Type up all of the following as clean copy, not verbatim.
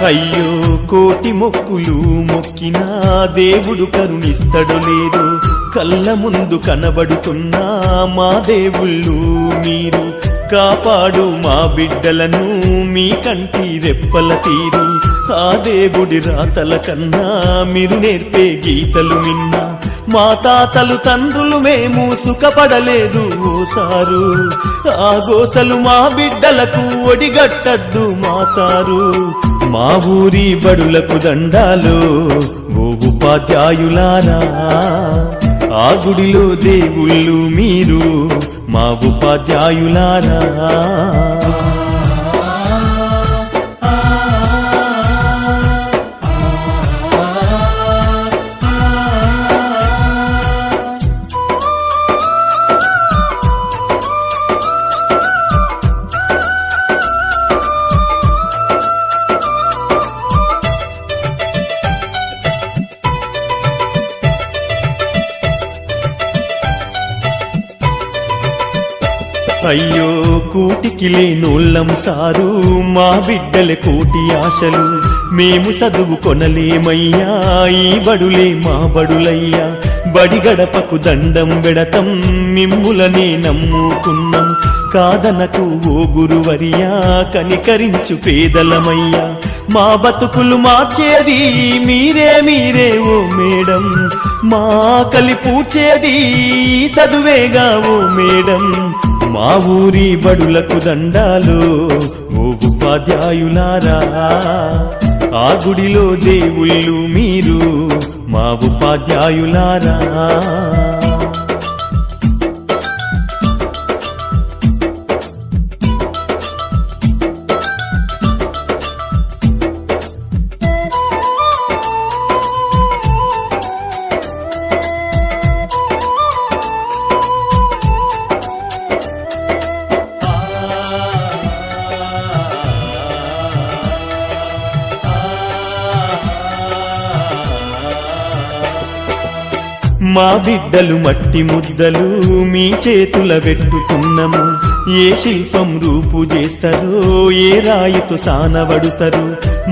అయ్యో కోటి మొక్కులు మొక్కినా దేవుడు కరుణిస్తడు లేదు, కళ్ళ ముందు కనబడుతున్నా మా దేవుళ్ళు మీరు, కాపాడు మా బిడ్డలను మీ కంటి రెప్పల తీరు, ఆ దేవుడి రాతల కన్నా మీరు నేర్పే గీతలు విన్నా, మా తాతలు తండ్రులు మేము సుఖపడలేదు ఓసారు, ఆ గోసలు మా బిడ్డలకు ఒడిగట్టద్దు మా సారు, మా ఊరి బడులకు దండాలు ఓ ఉపాధ్యాయులారా, ఆ గుడిలో దేవుళ్ళు మీరు మా ఉపాధ్యాయులారా. అయ్యో కూటికి లేనోళ్ళం సారు, మా బిడ్డల కోటి ఆశలు, మేము చదువు కొనలేమయ్యా, ఈ బడులే మా బడులయ్యా, బడి గడపకు దండం పెడతం మిమ్ములనే నమ్ముకున్నాం, కాదనకు ఓ గురువరియా కనికరించు పేదలమయ్యా, మా బతుకులు మార్చేది మీరే మీరే ఓ మేడం, మా కలి పూడ్చేది చదువేగా ఓ మేడం, మా ఊరి బడులకు దండాలు ఓ ఉపాధ్యాయులారా, ఆ గుడిలో దేవుళ్ళు మీరు మా ఉపాధ్యాయులారా. మా బిడ్డలు మట్టి ముద్దలు మీ చేతుల పెట్టుకున్నాము, ఏ శిల్పం రూపు చేస్తారో ఏ రాయితో సానబడుతారు,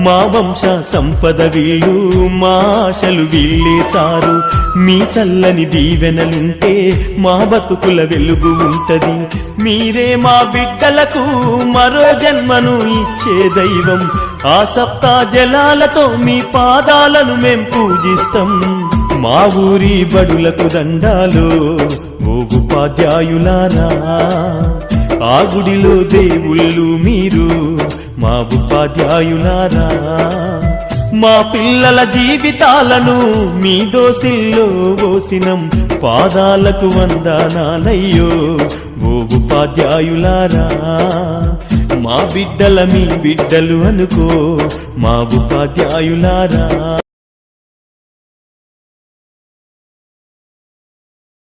మా వంశ సంపద వీళ్ళు మా ఆశలు వీళ్ళేసారు, మీ చల్లని దీవెనలుంటే మా బతుకుల వెలుగు ఉంటది, మీరే మా బిడ్డలకు మరో జన్మను ఇచ్చే దైవం, ఆ సప్తా జలాలతో మీ పాదాలను మేం పూజిస్తాం, మా ఊరి బడులకు దండాలు ఓ ఉపాధ్యాయులారా, ఆ గుడిలో దేవుళ్ళు మీరు మా ఉపాధ్యాయులారా, మా పిల్లల జీవితాలను మీ దోసిల్లో పోసినం, పాదాలకు వందనాలయ్యో ఓ ఉపాధ్యాయులారా, మా బిడ్డల మీ బిడ్డలు అనుకో మా ఉపాధ్యాయులారా.